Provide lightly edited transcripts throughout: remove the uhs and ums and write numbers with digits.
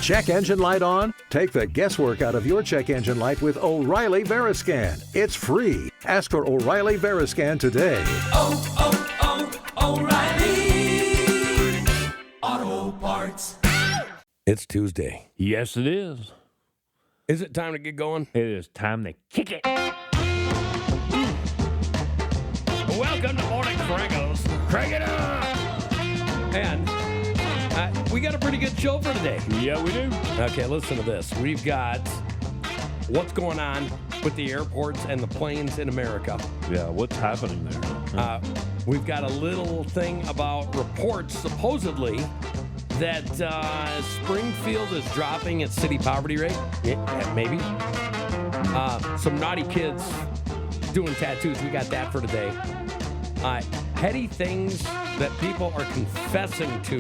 Check engine light on? Take the guesswork out of your check engine light with O'Reilly Veriscan. It's free. Ask for O'Reilly Veriscan today. O'Reilly Auto Parts. It's Tuesday. Yes, it is. Is it time to get going? It is time to kick it. Welcome to Morning Crankles. Crank it up! And we got a pretty good show for today. Yeah, we do. Okay, listen to this. We've got what's going on with the airports and the planes in America. Yeah, what's happening there? We've got a little thing about reports, supposedly, that Springfield is dropping its city poverty rate. Yeah, maybe. Some naughty kids doing tattoos. We got that for today. Petty things that people are confessing to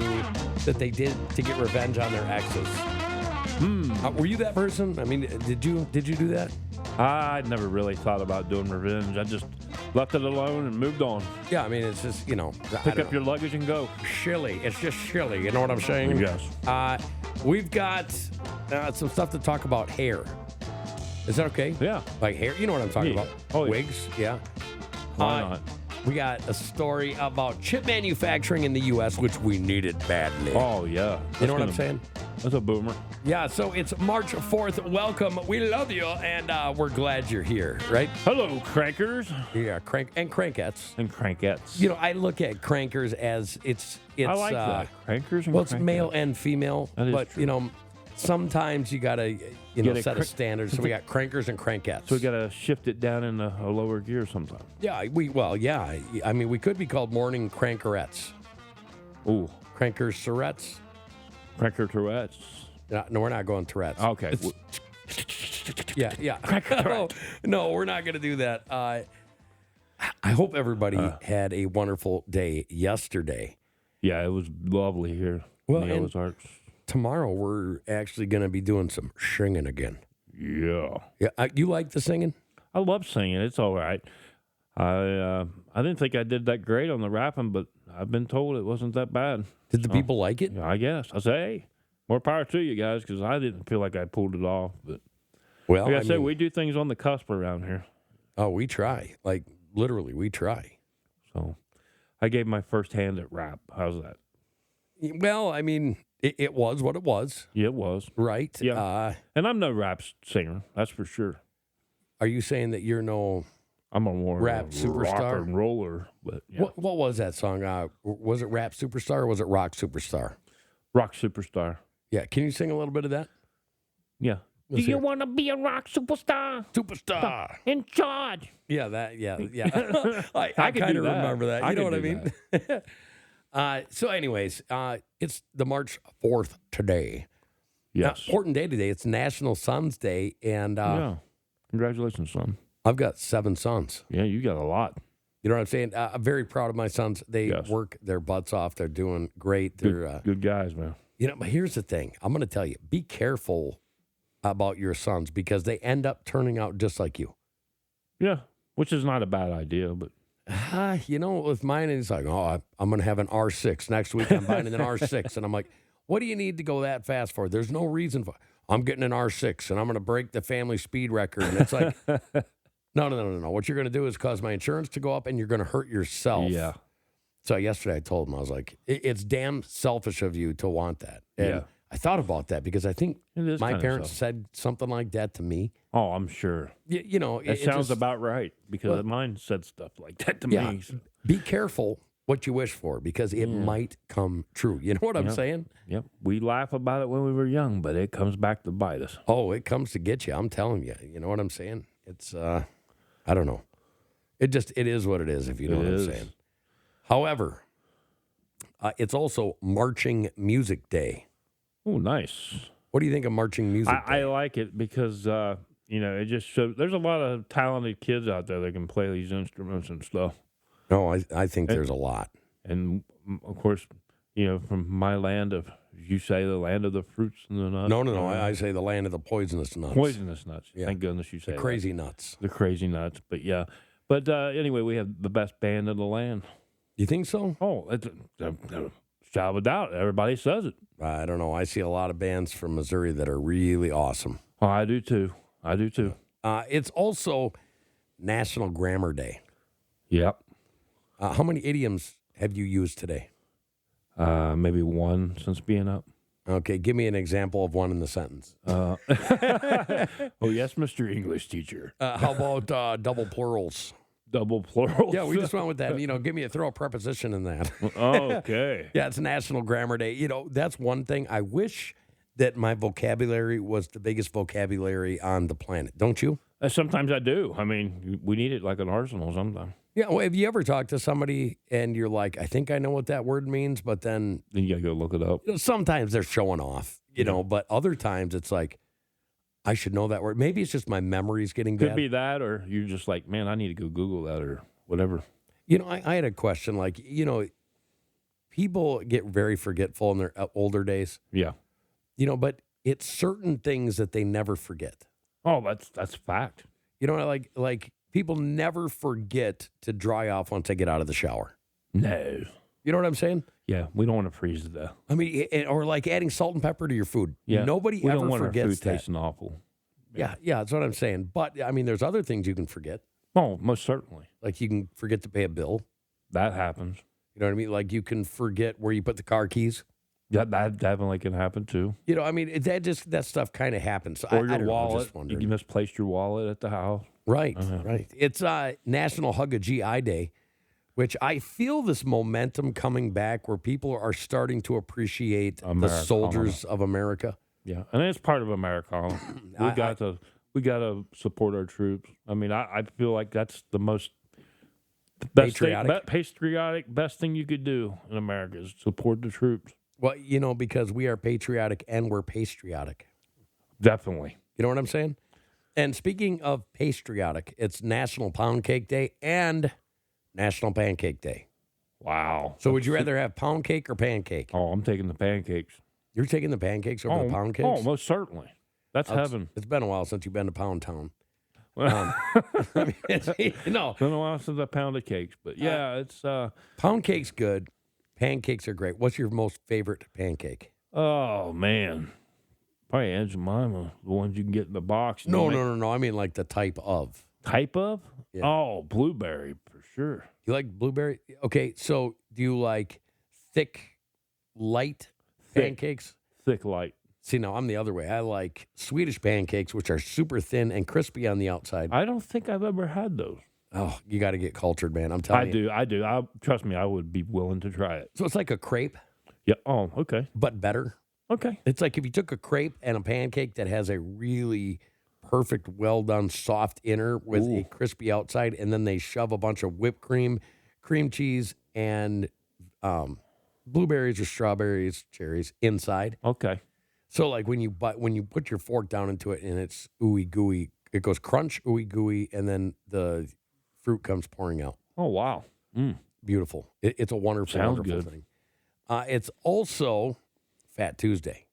that they did to get revenge on their exes. Were you that person? I mean, did you do that? I never really thought about doing revenge. I just left it alone and moved on. Yeah, I mean, it's just, Pick up your luggage and go. Shilly. It's just shilly. You know what I'm saying? Yes. We've got some stuff to talk about hair. Is that okay? Yeah. Like hair? You know what I'm talking about. Oh, yeah. Wigs? Yeah. Why not? We got a story about chip manufacturing in the U.S., which we needed badly. Oh, yeah. You know what I'm saying? That's a boomer. Yeah, so it's March 4th. Welcome. We love you, and we're glad you're here, right? Hello, crankers. Yeah, crankettes. And crankettes. You know, I look at crankers as it's I like that. Crankers and well, it's crankettes. male and female, That is but, true. sometimes you got to, set a standard. So we got crankers and crankettes. So we got to shift it down in a lower gear sometime. Yeah, I mean, we could be called morning crankerettes. Ooh. Crankers, Tourette's. Cranker Tourette's. No, we're not going Tourette's. Okay. Yeah. Cranker Tourette's. No, we're not going to do that. I hope everybody had a wonderful day yesterday. Yeah, it was lovely here Well, in the and- Ozarks. Tomorrow, we're actually going to be doing some singing again. Yeah. Yeah, you like the singing? I love singing. It's all right. I didn't think I did that great on the rapping, but I've been told it wasn't that bad. Did the people like it? Yeah, I guess. I say, hey, more power to you guys, because I didn't feel like I pulled it off. But Well, like I said, we do things on the cusp around here. Oh, we try. Like, literally, we try. So I gave my first hand at rap. How's that? Well, I mean, it was what it was. Yeah, it was. Right? Yeah. And I'm no rap singer, that's for sure. Are you saying that you're no... I'm a more Rap rock superstar? and roller, but yeah. What was that song? Was it Rap Superstar or was it Rock Superstar? Rock superstar. Yeah, can you sing a little bit of that? Yeah. Let's Do hear you it. want to be a rock superstar? Superstar. In charge. Yeah, yeah. I I could kind do of that. remember that. I You know what could I do mean? So anyways, it's the March 4th today. Yes. Important day today. It's National Sons Day, and Yeah. Congratulations, son. I've got 7 sons. Yeah, you got a lot. You know what I'm saying? I'm very proud of my sons. They Yes. work their butts off. They're doing great. They're Good guys, man. But here's the thing. I'm going to tell you, be careful about your sons because they end up turning out just like you. Yeah, which is not a bad idea, but With mine, it's like, I'm going to have an R6. Next week, I'm buying an R6. And I'm like, what do you need to go that fast for? There's no reason for I'm getting an R6, and I'm going to break the family speed record. And it's like, no. What you're going to do is cause my insurance to go up, and you're going to hurt yourself. yeah. So yesterday I told him, I was like, it's damn selfish of you to want that. And Yeah. I thought about that because I think It is my kinda parents selfish. said something like that to me. Oh, I'm sure. It Sounds just, about right because Well, mine said stuff like that to yeah. me. So. Be careful what you wish for because it might come true. You know what I'm Yep. saying? Yep. We laugh about it when we were young, but it comes back to bite us. Oh, it comes to get you. I'm telling you. You know what I'm saying? It's, I don't know. It is what it is, if you know It what is. I'm saying. However, it's also Marching Music Day. Oh, nice. What do you think of Marching Music I Day? like it because, it just shows there's a lot of talented kids out there that can play these instruments and stuff. No, I think there's a lot. And, of course, from my land of, you say the land of the fruits and the nuts. No. I say the land of the poisonous nuts. Poisonous nuts. Yeah. Thank goodness you say that. Crazy nuts. The crazy nuts. But, yeah. But, anyway, we have the best band in the land. You think so? Oh, it's without a doubt. Everybody says it. I don't know. I see a lot of bands from Missouri that are really awesome. Oh, I do too. It's also National Grammar Day. Yep. How many idioms have you used today? Maybe one since being up. Okay, give me an example of one in the sentence. Oh, yes, Mr. English teacher. How about double plurals? Double plural. Yeah, we just went with that. Give me throw a preposition in that. Okay. Yeah, it's National Grammar Day. That's one thing. I wish that my vocabulary was the biggest vocabulary on the planet. Don't you? Sometimes I do. I mean, we need it like an arsenal sometimes. Yeah, well, have you ever talked to somebody and you're like, I think I know what that word means, but then Then you got to go look it up. Sometimes they're showing off, but other times it's like, I should know that word. Maybe it's just my memory's getting bad. Could be that, or you're just like, man, I need to go Google that or whatever. I had a question. Like, people get very forgetful in their older days. Yeah. But it's certain things that they never forget. Oh, that's fact. Like people never forget to dry off once they get out of the shower. No. You know what I'm saying? Yeah, we don't want to freeze to death. I mean, or like adding salt and pepper to your food. Yeah. Nobody we ever don't want forgets our food that. tasting awful. Yeah, that's what I'm saying. But, I mean, there's other things you can forget. Oh, most certainly. Like you can forget to pay a bill. That happens. You know what I mean? Like you can forget where you put the car keys. Yeah, that definitely can happen too. I mean, that stuff kind of happens. Or your I don't wallet. know, just wondering. You misplaced your wallet at the house. Right, right. It's National Hug a GI Day, which I feel this momentum coming back where people are starting to appreciate the soldiers of America. Yeah, and it's part of America. We got to support our troops. I mean, I feel like that's the most patriotic best thing you could do in America is support the troops. Well, because we are patriotic and we're patriotic. Definitely. You know what I'm saying? And speaking of patriotic, it's National Pound Cake Day and National Pancake Day. Wow. So would you rather have pound cake or pancake? Oh, I'm taking the pancakes. You're taking the pancakes over the pound cakes? Oh, most certainly. That's heaven. It's been a while since you've been to Pound Town. It's been a while since I pounded cakes, but yeah, it's pound cake's good. Pancakes are great. What's your most favorite pancake? Oh man, probably Aunt Jemima, the ones you can get in the box. No. I mean like the type of. Type of? Yeah. Oh, blueberry for sure. You like blueberry? Okay, so do you like thick, light pancakes? Thick, light. See, now I'm the other way. I like Swedish pancakes, which are super thin and crispy on the outside. I don't think I've ever had those. Oh, you got to get cultured, man. I'm telling you. I do. Trust me, I would be willing to try it. So it's like a crepe. Yeah. Oh, okay. But better. Okay. It's like if you took a crepe and a pancake that has a really perfect, well-done, soft inner with a crispy outside, and then they shove a bunch of whipped cream, cream cheese, and blueberries or strawberries, cherries inside. Okay. So like when you put your fork down into it and it's ooey gooey, it goes crunch, ooey gooey, and then the fruit comes pouring out. Oh wow, beautiful! It's a wonderful, wonderful thing. It's also Fat Tuesday.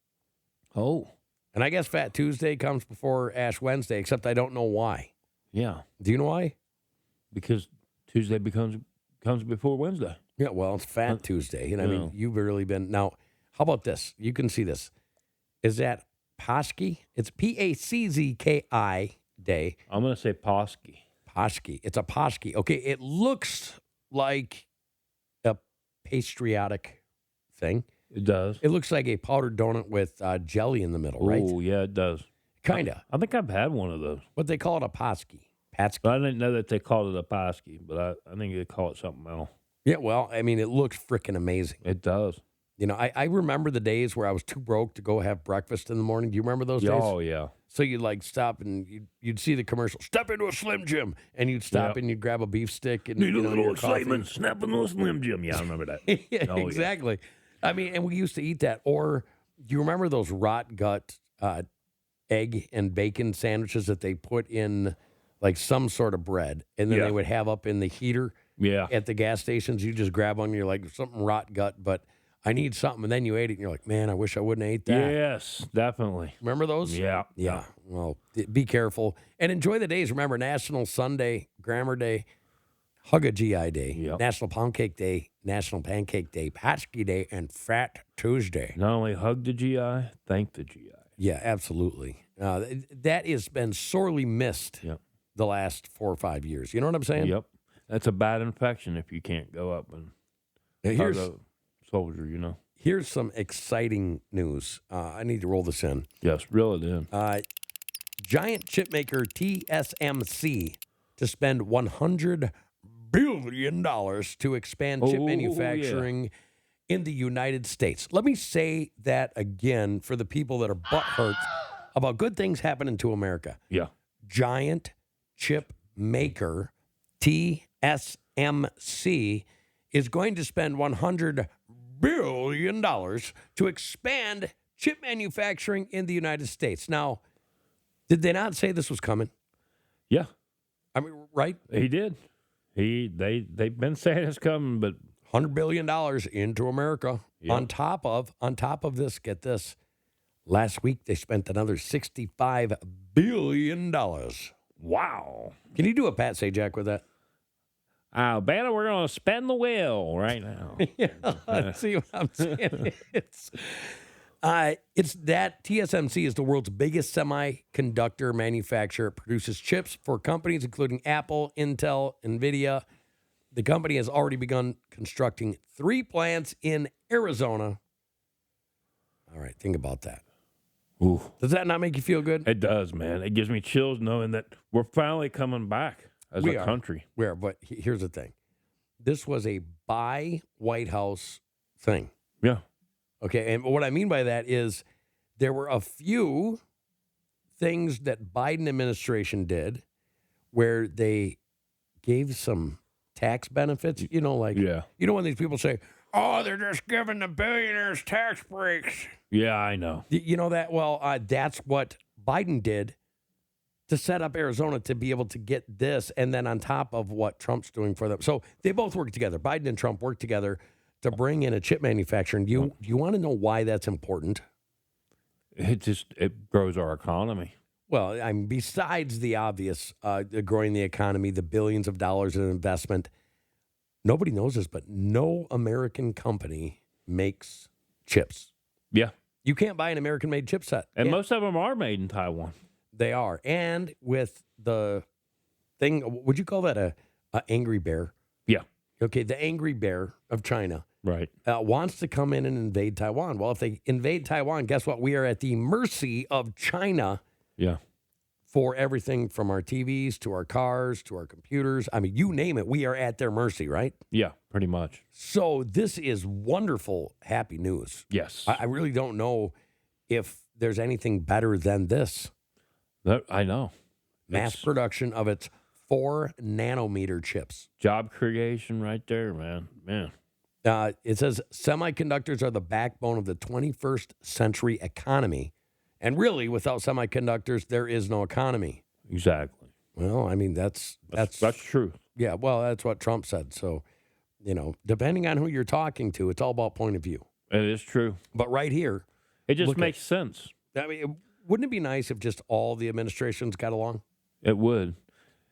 Oh, and I guess Fat Tuesday comes before Ash Wednesday, except I don't know why. Yeah, do you know why? Because Tuesday comes before Wednesday. Yeah, well, it's Fat Tuesday, and I mean you've really been now. How about this? You can see this. Is that Pashki? It's Paczki Day. I'm going to say Pashki. Pashki. It's a Pashki. Okay, it looks like a patriotic thing. It does. It looks like a powdered donut with jelly in the middle, right? Oh, yeah, it does. Kind of. I think I've had one of those. But they call it a Pashki. I didn't know that they called it a Pashki, but I think they call it something else. Yeah, well, I mean, it looks freaking amazing. It does. I remember the days where I was too broke to go have breakfast in the morning. Do you remember those days? Oh, yeah. So you'd like stop and you'd see the commercial, step into a Slim Jim, and you'd stop and you'd grab a beef stick and need a little excitement, snap into a Slim Jim. Yeah, I remember that. Yeah, exactly. Yeah. I mean, and we used to eat that. Or do you remember those rot gut egg and bacon sandwiches that they put in like some sort of bread, and then they would have up in the heater at the gas stations? You just grab one, and you're like, something rot gut, but I need something, and then you ate it, and you're like, man, I wish I wouldn't have ate that. Yes, definitely. Remember those? Yeah. Well, be careful and enjoy the days. Remember, National Sunday Grammar Day, Hug a GI Day, Yep. National Pound Cake Day, National Pancake Day, Patsky Day, and Fat Tuesday. Not only hug the GI, thank the GI. Yeah, absolutely. That has been sorely missed Yep. the last 4 or 5 years. You know what I'm saying? Yep. That's a bad infection if you can't go up and hug Here's, a soldier, you know. here's some exciting news. I need to roll this in. Yes, reel it in. Giant chip maker TSMC to spend $100 billion to expand chip Oh, manufacturing in the United States. Let me say that again for the people that are butthurt about good things happening to America. Yeah. Giant chip maker TSMC is going to spend $100 billion to expand chip manufacturing in the United States. Now, did they not say this was coming? Yeah. I mean, right? He did. They've been saying it's coming, but $100 billion into America. Yep. On top of this, get this. Last week they spent another $65 billion. wow. Can you do a Pat Sajak with that? Alabama, we're going to spin the wheel right now. Yeah, see what I'm saying? It's that TSMC is the world's biggest semiconductor manufacturer. It produces chips for companies including Apple, Intel, NVIDIA. The company has already begun constructing 3 plants in Arizona. All right, think about that. Ooh. Does that not make you feel good? It does, man. It gives me chills knowing that we're finally coming back as a country. We are, but here's the thing. This was a by White House thing. Yeah. Okay, and what I mean by that is there were a few things that Biden administration did where they gave some tax benefits, you know, like, Yeah. you know, when these people say, oh, they're just giving the billionaires tax breaks. Yeah, I know. You know that? Well, that's what Biden did to set up Arizona to be able to get this, and then on top of what Trump's doing for them. So they both work together. Biden and Trump work together to bring in a chip manufacturer. And do you want to know why that's important? It grows our economy. Well, I mean, besides the obvious, growing the economy, the billions of dollars in investment, nobody knows this, but no American company makes chips. Yeah. You can't buy an American-made chipset. And most of them are made in Taiwan. They are. And with the thing, would you call that a angry bear? Yeah. Okay, the angry bear of China Right. wants to come in and invade Taiwan. Well, if they invade Taiwan, guess what? We are at the mercy of China Yeah. for everything from our TVs to our cars to our computers. I mean, you name it, we are at their mercy, right? Yeah, pretty much. So this is wonderful, happy news. Yes. I really don't know if there's anything better than this. I know. Mass It's production of its 4 nanometer chips. job creation right there, man. Man. It says semiconductors are the backbone of the 21st century economy. And really, without semiconductors, there is no economy. Exactly. Well, I mean, that's true. yeah, well, that's what Trump said. So, you know, depending on who you're talking to, it's all about point of view. It is true. But right here, It just Look makes sense. I mean, wouldn't it be nice if just all the administrations got along? It would. And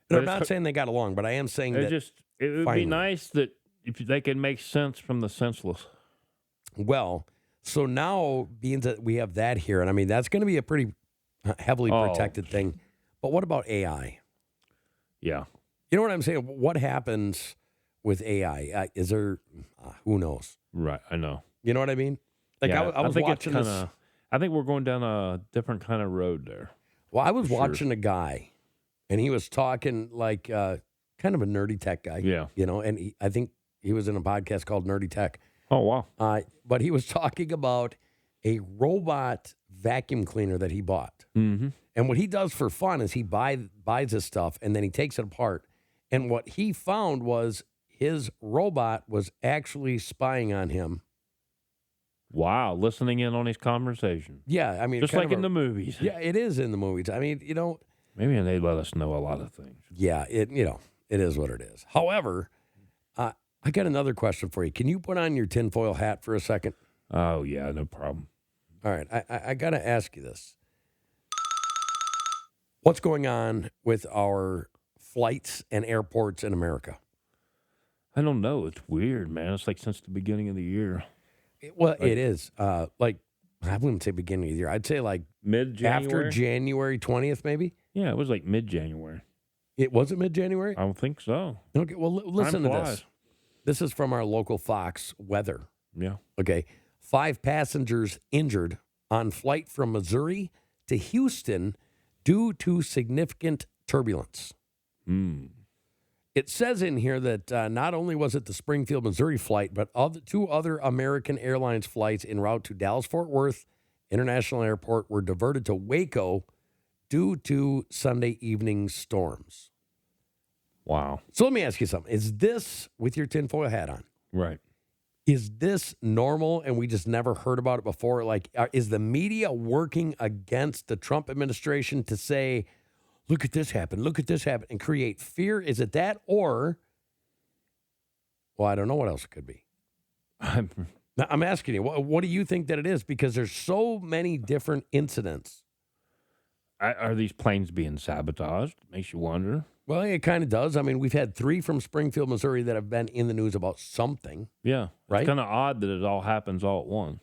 But I'm it's not saying they got along, but I am saying It that, would finally. be nice that if they can make sense from the senseless. well, so now being that we have that here, and I mean, that's going to be a pretty heavily Oh. protected thing. But what about AI? Yeah. You know what I'm saying? What happens with AI? Is there, who knows? Right. I know. You know what I mean? Like Yeah, I was think watching it's this. kinda, I think we're going down a different kind of road there. Well, I was sure. watching a guy, and he was talking like kind of a nerdy tech guy. Yeah. You know, and I think he was in a podcast called Nerdy Tech. Oh, wow. But he was talking about a robot vacuum cleaner that he bought. Mm-hmm. And what he does for fun is he buys this stuff and then he takes it apart. And what he found was his robot was actually spying on him. Wow. Listening in on his conversation. Yeah, I mean, Just kind like of in the movies. yeah, it is in the movies. I mean, you know, Maybe they let us know a lot of things. yeah, it is what it is. However, I got another question for you. Can you put on your tinfoil hat for a second? Oh, yeah. No problem. All right, I got to ask you this. What's going on with our flights and airports in America? I don't know. It's weird, man. It's like since the beginning of the year. It is. Like, I wouldn't say beginning of the year. I'd say like Mid-January? after January 20th, maybe. Yeah, it was like mid-January. It was it mid-January? I don't think so. Okay, well, listen to Time this. flies. This is from our local Fox weather. Yeah. Okay. 5 passengers injured on flight from Missouri to Houston due to significant turbulence. It says in here that not only was it the Springfield, Missouri flight, but 2 other American Airlines flights en route to Dallas-Fort Worth International Airport were diverted to Waco due to Sunday evening storms. Wow. So let me ask you something. Is this, with your tinfoil hat on, Right. is this normal and we just never heard about it before? Like, is the media working against the Trump administration to say, look at this happen, and create fear? Is it that? Or, well, I don't know what else it could be. Now, I'm asking you, what do you think that it is? Because there's so many different incidents. Are these planes being sabotaged? Makes you wonder. Well, it kind of does. I mean, we've had 3 from Springfield, Missouri that have been in the news about something. Yeah. Right? It's kind of odd that it all happens all at once.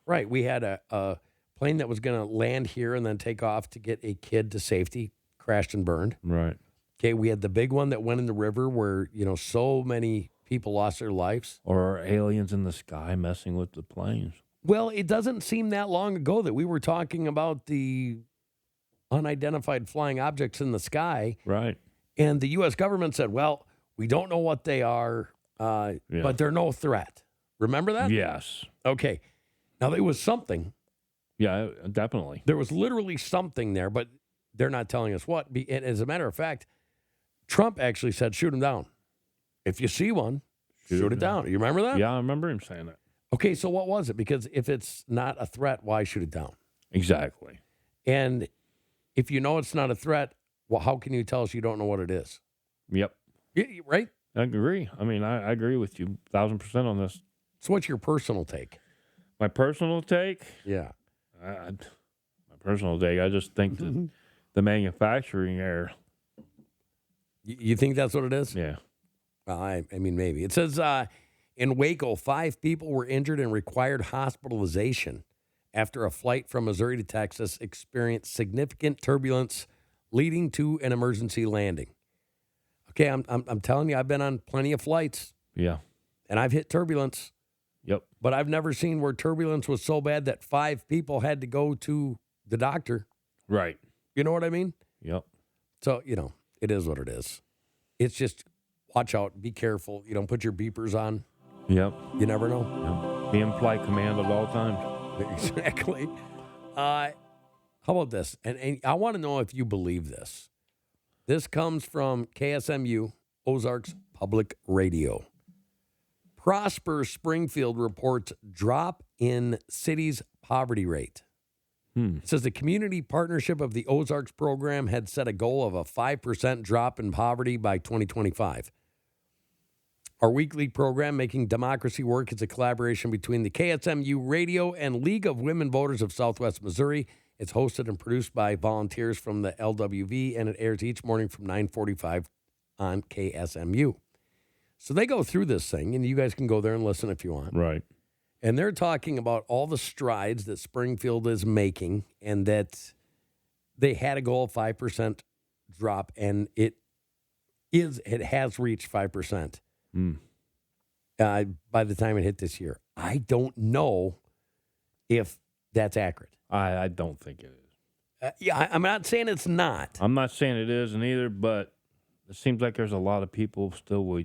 Right. We had a plane that was going to land here and then take off to get a kid to safety, crashed and burned. Right. Okay, we had the big one that went in the river where, so many people lost their lives. Or are aliens in the sky messing with the planes? Well, it doesn't seem that long ago that we were talking about the unidentified flying objects in the sky. Right. And the U.S. government said, well, we don't know what they are, but they're no threat. Remember that? Yes. Okay. Now, there was something. Yeah, definitely. There was literally something there, but they're not telling us what. And as a matter of fact, Trump actually said, shoot him down. If you see one, shoot it down. You remember that? Yeah, I remember him saying that. Okay, so what was it? Because if it's not a threat, why shoot it down? Exactly. And if you know it's not a threat, well, how can you tell us you don't know what it is? Yep. Right? I agree. I mean, I agree with you 1,000% on this. So what's your personal take? My personal take? Yeah. My personal take, I just think that the manufacturing error. You think that's what it is? Yeah. Well, I mean, maybe. It says in Waco, 5 people were injured and required hospitalization after a flight from Missouri to Texas experienced significant turbulence leading to an emergency landing. Okay, I'm telling you, I've been on plenty of flights. Yeah. And I've hit turbulence. Yep. But I've never seen where turbulence was so bad that 5 people had to go to the doctor. Right. You know what I mean? Yep. So, it is what it is. It's just watch out, be careful. Put your beepers on. Yep. You never know. Yep. Be in flight command at all times. Exactly. How about this? And I want to know if you believe this. This comes from KSMU, Ozarks Public Radio. Prosper Springfield reports drop in city's poverty rate. It says the community partnership of the Ozarks program had set a goal of a 5% drop in poverty by 2025. Our weekly program, Making Democracy Work, is a collaboration between the KSMU Radio and League of Women Voters of Southwest Missouri. It's hosted and produced by volunteers from the LWV, and it airs each morning from 9:45 on KSMU. So they go through this thing, and you guys can go there and listen if you want. Right. And they're talking about all the strides that Springfield is making and that they had a goal of 5% drop, and it has reached 5% by the time it hit this year. I don't know if that's accurate. I don't think it is. I'm not saying it's not. I'm not saying it isn't either, but it seems like there's a lot of people still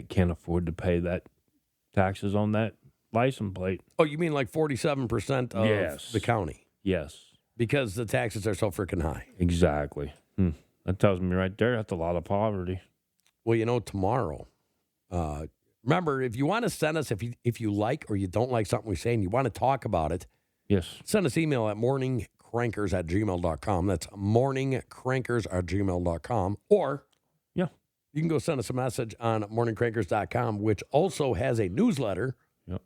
can't afford to pay that taxes on that license plate. Oh, you mean like 47% of the county? Yes. Because the taxes are so freaking high. Exactly. That tells me right there that's a lot of poverty. Well, tomorrow, remember, if you want to send us, if you like or you don't like something we say and you want to talk about it, yes, send us email at morningcrankers@gmail.com. That's morningcrankers@gmail.com. Or you can go send us a message on morningcrankers.com, which also has a newsletter. Yep.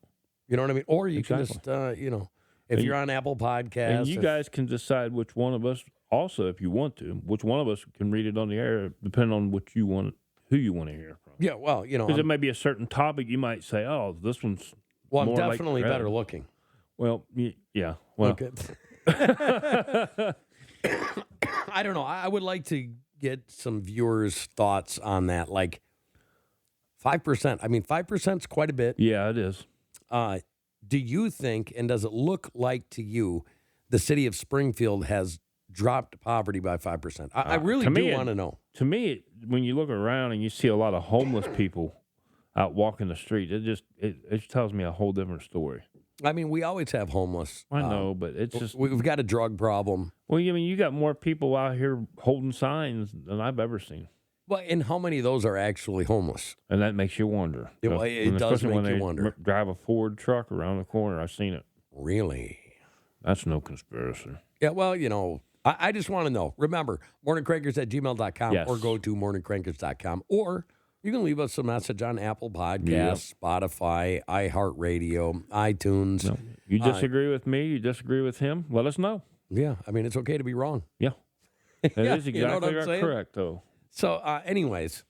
You know what I mean? Or you can just, if you're on Apple Podcasts. And you guys can decide which one of us, also, if you want to, which one of us can read it on the air, depending on who you want to hear from. Yeah, well, Because it may be a certain topic you might say, oh, this one's I'm more like definitely red. better looking. Well, yeah. Well, Okay. I don't know. I would like to get some viewers' thoughts on that. Like 5%. I mean, 5% is quite a bit. yeah, it is. Do you think, and does it look like to you, the city of Springfield has dropped poverty by 5%? I really do want to know. To me, when you look around and you see a lot of homeless people out walking the street, it tells me a whole different story. I mean, we always have homeless. I know, but it's just We've got a drug problem. well, I mean, you got more people out here holding signs than I've ever seen, Well, and how many of those are actually homeless? and that makes you wonder. It And does especially when make you they wonder. Drive a Ford truck around the corner. I've seen it. Really? That's no conspiracy. Yeah, well, I just want to know. Remember, morningcrankers@gmail.com Yes. or go to morningcrankers.com. Or you can leave us a message on Apple Podcasts, Spotify, iHeartRadio, iTunes. No, you disagree with me? You disagree with him? Let us know. Yeah, I mean, it's okay to be wrong. Yeah, that Yeah, is you know what exactly I'm saying? correct, though. So, anyways,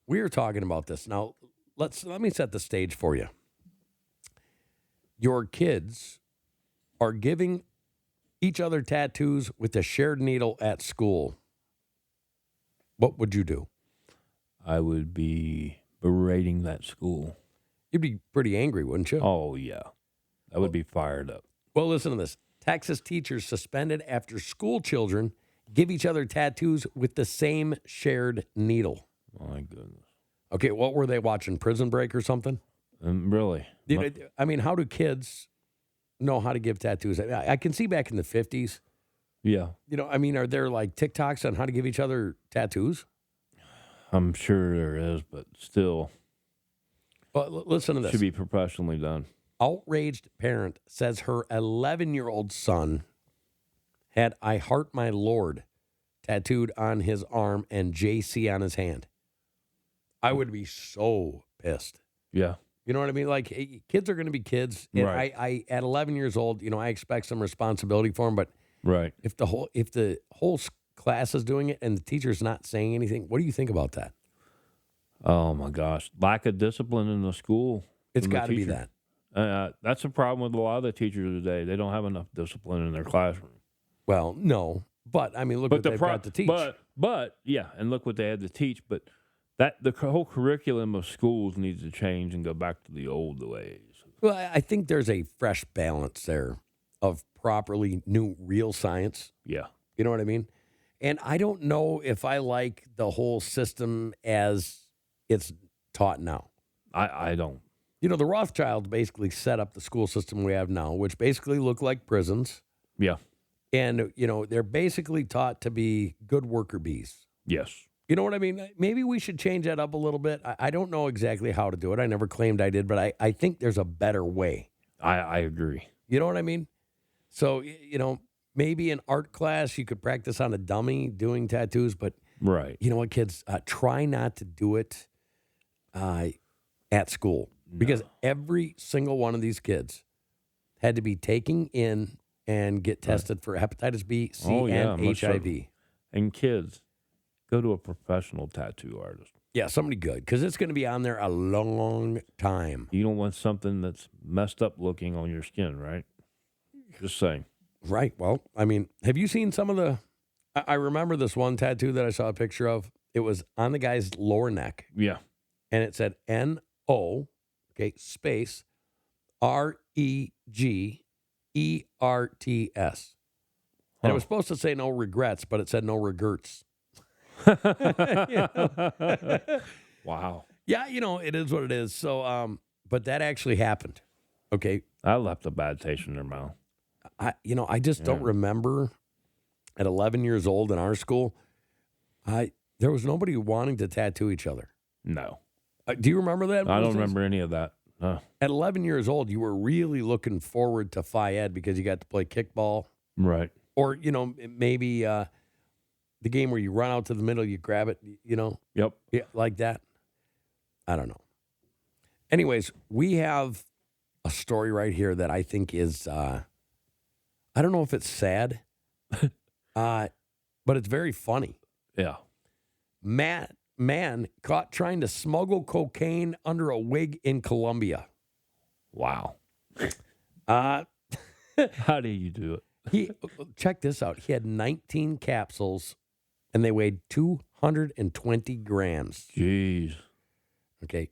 we are talking about this. Now, let me set the stage for you. Your kids are giving each other tattoos with a shared needle at school. What would you do? I would be berating that school. You'd be pretty angry, wouldn't you? Oh, yeah. I would be fired up. Well, listen to this. Texas teachers suspended after school children give each other tattoos with the same shared needle. My goodness. Okay, what were they watching? Prison Break or something? Really? I mean, how do kids know how to give tattoos? I can see back in the 50s, Yeah. I mean, are there like TikToks on how to give each other tattoos? I'm sure there is, but still, But listen to this. should be professionally done. Outraged parent says her 11-year-old son had "I Heart My Lord" tattooed on his arm and JC on his hand. I would be so pissed. Yeah. You know what I mean? Like, kids are going to be kids. And Right. I at 11 years old, I expect some responsibility for them. But Right. if the whole class is doing it and the teacher's not saying anything, what do you think about that? Oh, my gosh. Lack of discipline in the school. It's from the got to be teacher. that. That's a problem with a lot of the teachers today. They don't have enough discipline in their classroom. Well, no. But, I mean, look what they've got to teach. But yeah, and look what they had to teach. But the whole curriculum of schools needs to change and go back to the old ways. Well, I think there's a fresh balance there of properly new real science. Yeah. You know what I mean? And I don't know if I like the whole system as it's taught now. I don't. The Rothschilds basically set up the school system we have now, which basically look like prisons. Yeah. And, they're basically taught to be good worker bees. Yes. You know what I mean? Maybe we should change that up a little bit. I don't know exactly how to do it. I never claimed I did, but I think there's a better way. I agree. You know what I mean? So, maybe in art class you could practice on a dummy doing tattoos, but Right. you know what, kids? Try not to do it at school because every single one of these kids had to be taken in and get tested for hepatitis B, C, and most HIV. certainly. And kids, go to a professional tattoo artist. Yeah, somebody good because it's going to be on there a long time. You don't want something that's messed up looking on your skin, right? Just saying. Right. Well, I mean, have you seen some of the? I remember this one tattoo that I saw a picture of. It was on the guy's lower neck, Yeah. and it said NO, space REGERTS. And it was supposed to say no regrets, but it said no regrets. Wow. Yeah, it is what it is. So, but that actually happened. Okay. I left a bad taste in their mouth. I just don't remember at 11 years old in our school, there was nobody wanting to tattoo each other. No. Do you remember that? I don't remember any of that. No. At 11 years old, you were really looking forward to Phi Ed because you got to play kickball. Right. Or, maybe the game where you run out to the middle, you grab it, Yep. yeah, like that. I don't know. Anyways, we have a story right here that I think is, I don't know if it's sad, but it's very funny. Yeah. Matt man caught trying to smuggle cocaine under a wig in Colombia. Wow. Uh, How do you do it? Check this out. He had 19 capsules, and they weighed 220 grams. Jeez. Okay,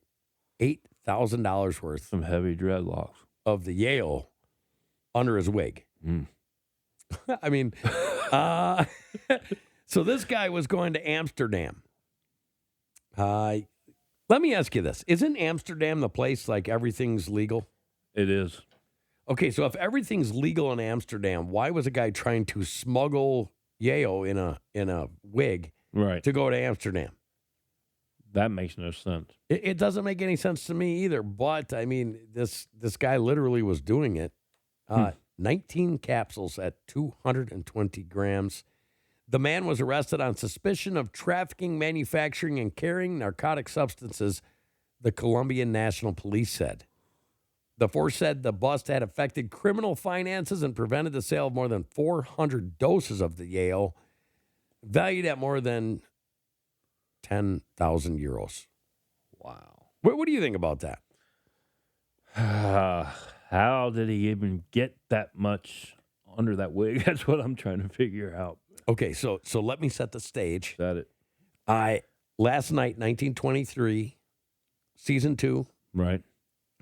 $8,000 worth Some heavy dreadlocks. of the Yale under his wig. I mean, so this guy was going to Amsterdam. Let me ask you this. Isn't Amsterdam the place like everything's legal? It is. Okay, so if everything's legal in Amsterdam, why was a guy trying to smuggle Yale in a wig Right. to go to Amsterdam? That makes no sense. It doesn't make any sense to me either. But I mean, this guy literally was doing it. 19 capsules at 220 grams. The man was arrested on suspicion of trafficking, manufacturing, and carrying narcotic substances, the Colombian National Police said. The force said the bust had affected criminal finances and prevented the sale of more than 400 doses of the Yale, valued at more than 10,000 euros. Wow. What do you think about that? How did he even get that much under that wig? That's what I'm trying to figure out. Okay, so let me set the stage. Is that it? Last night, 1923, season 2, Right.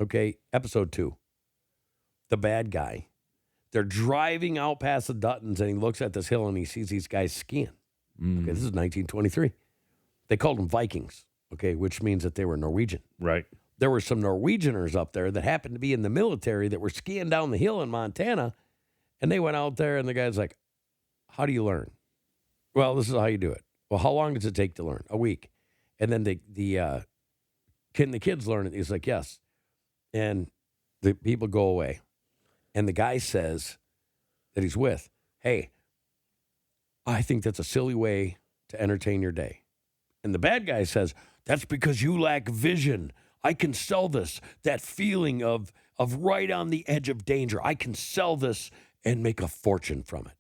okay, episode 2, the bad guy. They're driving out past the Duttons, and he looks at this hill, and he sees these guys skiing. Okay, this is 1923. They called them Vikings, okay, which means that they were Norwegian. Right. There were some Norwegianers up there that happened to be in the military that were skiing down the hill in Montana, and they went out there, and the guy's like, how do you learn? Well, this is how you do it. Well, how long does it take to learn? A week. And then can the kids learn it? He's like, yes. And the people go away. And the guy says that he's with, hey, I think that's a silly way to entertain your day. And the bad guy says, that's because you lack vision. I can sell this, that feeling of right on the edge of danger. I can sell this and make a fortune from it.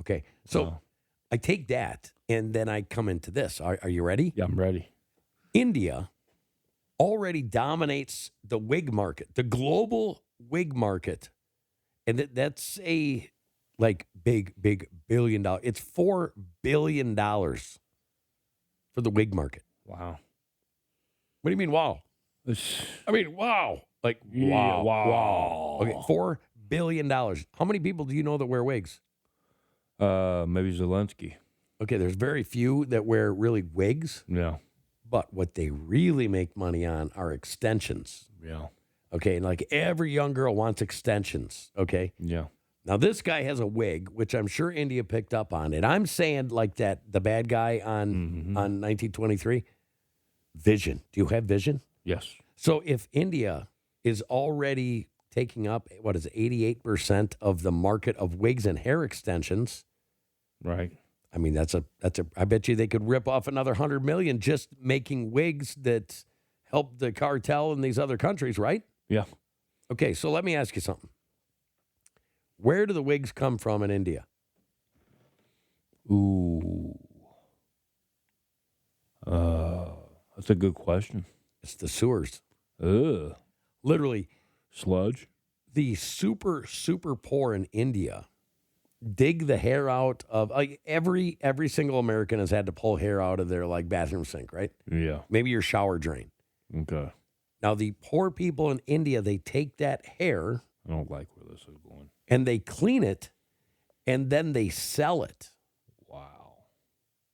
Okay, so I take that, and then I come into this. Are you ready? Yeah, I'm ready. India already dominates the wig market, the global wig market. And that's a big $1 billion. It's $4 billion for the wig market. Wow. What do you mean, wow? I mean, wow. Like, wow. Wow. Okay, $4 billion. How many people do you know that wear wigs? Maybe Zelensky. Okay, there's very few that wear really wigs. Yeah. But what they really make money on are extensions. Yeah. Okay, and like every young girl wants extensions. Okay. Yeah. Now this guy has a wig, which I'm sure India picked up on. And I'm saying like that, the bad guy on 1923, vision. Do you have vision? Yes. So if India is already taking up, 88% of the market of wigs and hair extensions. Right. I mean, I bet you they could rip off another 100 million just making wigs that help the cartel in these other countries, right? Yeah. Okay, so let me ask you something. Where do the wigs come from in India? Ooh. That's a good question. It's the sewers. Ugh. Literally, Sludge. the super, super poor in India dig the hair out of, like, every single American has had to pull hair out of their, like, bathroom sink, right? Yeah. Maybe your shower drain. Okay. Now, the poor people in India, they take that hair I don't like where this is going. and they clean it, and then they sell it. Wow.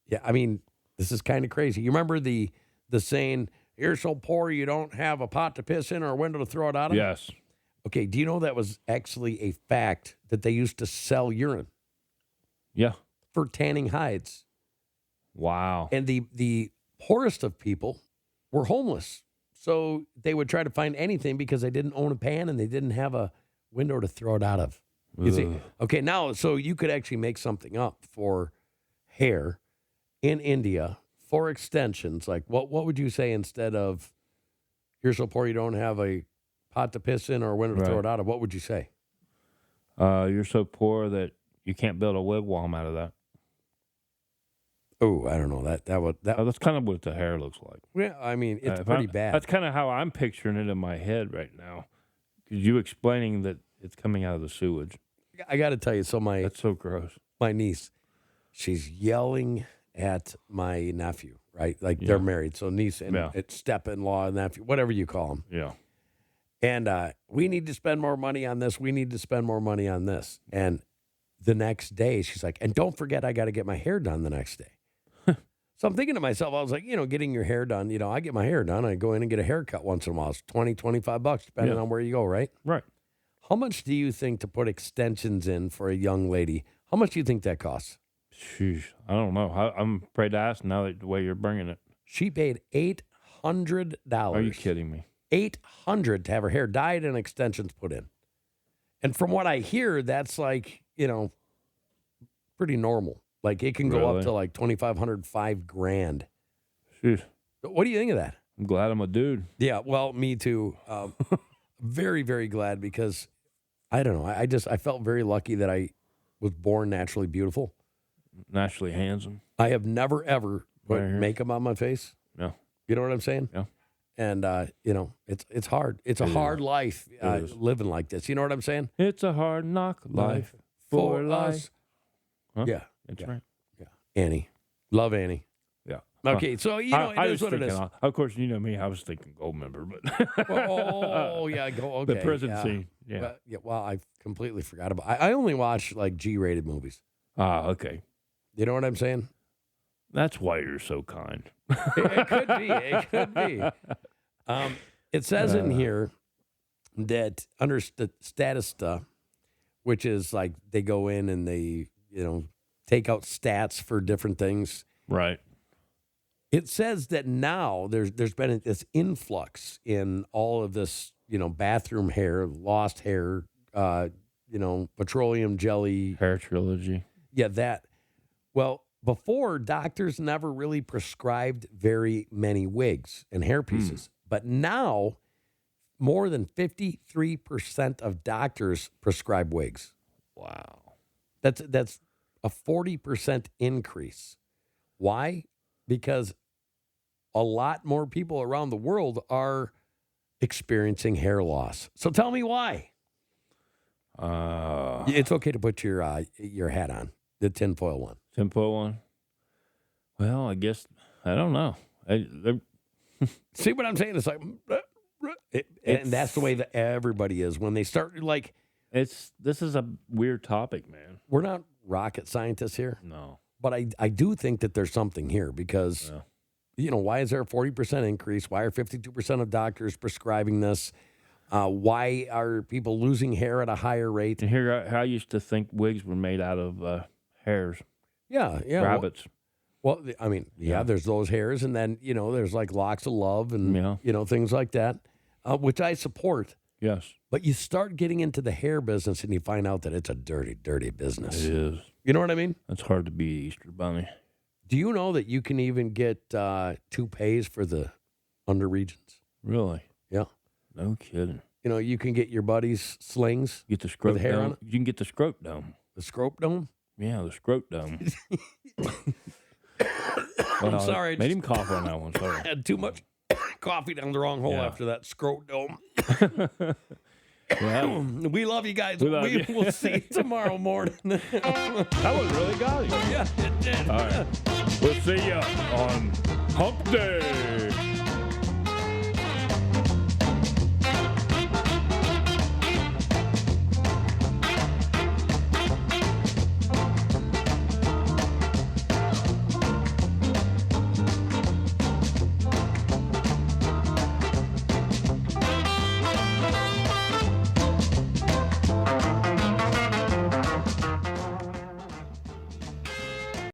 Yeah, I mean, this is kind of crazy. You remember the saying, you're so poor you don't have a pot to piss in or a window to throw it out of? Yes. Okay, do you know that was actually a fact that they used to sell urine Yeah. for tanning hides? Wow. And the poorest of people were homeless. So they would try to find anything because they didn't own a pan and they didn't have a window to throw it out of. You see? Ugh. Okay, now, so you could actually make something up for hair in India for extensions. Like, what would you say instead of, you're so poor you don't have a pot to piss in or a window to throw Right. it out of? What would you say? You're so poor that you can't build a wigwam out of that. Oh, I don't know That's kind of what the hair looks like. Yeah, I mean, it's If pretty bad. That's kind of how I'm picturing it in my head right now. Because you explaining that it's coming out of the sewage. I got to tell you, so That's so gross. my niece, she's yelling at my nephew, right? Like they're married, so niece and it's step-in-law, nephew, whatever you call them. Yeah. And we need to spend more money on this. We need to spend more money on this. And the next day, she's like, and don't forget, I got to get my hair done the next day. So I'm thinking to myself, I was like, getting your hair done, I get my hair done. I go in and get a haircut once in a while. It's $20, $25, depending on where you go, right? Right. How much do you think to put extensions in for a young lady? How much do you think that costs? Sheesh. I don't know. I'm afraid to ask now that the way you're bringing it. She paid $800. Are you kidding me? $800 to have her hair dyed and extensions put in. And from what I hear, that's like, pretty normal. Like it can go up to like $2,500, $5,000. Jeez. What do you think of that? I'm glad I'm a dude. Yeah, well, me too. Very, very glad because I don't know. I felt very lucky that I was born naturally beautiful. Naturally handsome. I have never, ever put makeup on my face. No. You know what I'm saying? Yeah. And, it's hard. It's a hard life living like this. You know what I'm saying? It's a hard knock life for us. Huh? Yeah. That's right. Yeah. Annie. Love Annie. Yeah. Okay, so, it is what it is. Of course, you know me. I was thinking gold member, but. Okay. The prison scene. Yeah. Well, I completely forgot about I only watch, like, G-rated movies. Ah, okay. You know what I'm saying? That's why you're so kind. It could be. It could be. It says in here that under Statista, which is like they go in and they, take out stats for different things. Right. It says that now there's been this influx in all of this, bathroom hair, lost hair, petroleum jelly. Hair trilogy. Yeah, that. Well, before, doctors never really prescribed very many wigs and hair pieces. But now, more than 53% of doctors prescribe wigs. Wow. That's a 40% increase. Why? Because a lot more people around the world are experiencing hair loss. So tell me why. It's okay to put your hat on, the tinfoil one. Tinfoil one? Well, I guess, I don't know. See what I'm saying? It's like, and that's the way that everybody is. When they start, like... This is a weird topic, man. We're not rocket scientists here. No. But I do think that there's something here because, why is there a 40% increase? Why are 52% of doctors prescribing this? Why are people losing hair at a higher rate? And here, I used to think wigs were made out of hairs. Yeah. Rabbits. Well, I mean, there's those hairs. And then, there's like locks of love and, things like that, which I support. Yes. But you start getting into the hair business and you find out that it's a dirty, dirty business. It is. You know what I mean? It's hard to be Easter Bunny. Do you know that you can even get toupees for the under regions? Really? Yeah. No kidding. You can get your buddies slings. Get the scrote hair dome. on it? You can get the scrote dome. The scrope dome? Yeah, the scrote dome. I'm sorry. Made him cough on that one. Sorry. I had too much coffee down the wrong hole after that scrote dome. We love you guys. We will see you tomorrow morning. That was really got you. Yeah, it did. All right. We'll see you on Hump Day.